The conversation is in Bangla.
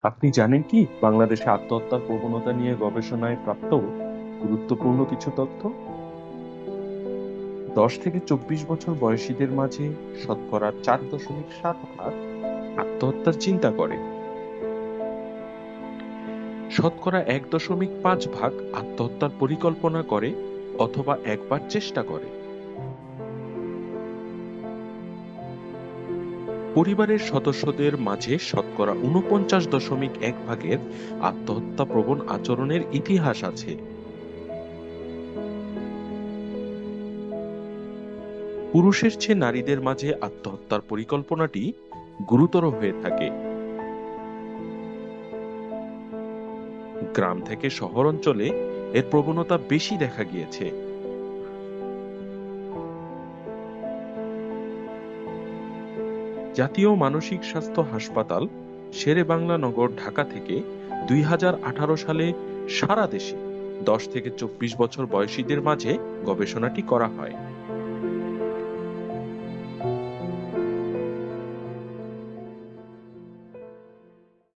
আপনি জানেন কি বাংলাদেশে আত্মহত্যার প্রবণতা নিয়ে গবেষণায় প্রাপ্ত গুরুত্বপূর্ণ কিছু তথ্য? 10 থেকে 24 বছর বয়সীদের মাঝে শতকরা 4.7 ভাগ আত্মহত্যার চিন্তা করে। শতকরা 1.5 ভাগ আত্মহত্যার পরিকল্পনা করে অথবা একবার চেষ্টা করে। পরিবারের সদস্যদের মাঝে শতকরা 49.1 ভাগের আত্মহত্যা প্রবণ আচরণের ইতিহাস আছে। পুরুষের চেয়ে নারীদের মাঝে আত্মহত্যার পরিকল্পনাটি গুরুতর হয়ে থাকে। গ্রাম থেকে শহর অঞ্চলে এর প্রবণতা বেশি দেখা গিয়েছে। জাতীয় মানসিক স্বাস্থ্য হাসপাতাল, শেরেবাংলা নগর, ঢাকা থেকে 2018 সালে সারা দেশে 10 থেকে 24 বছর বয়সীদের মাঝে গবেষণাটি করা হয়।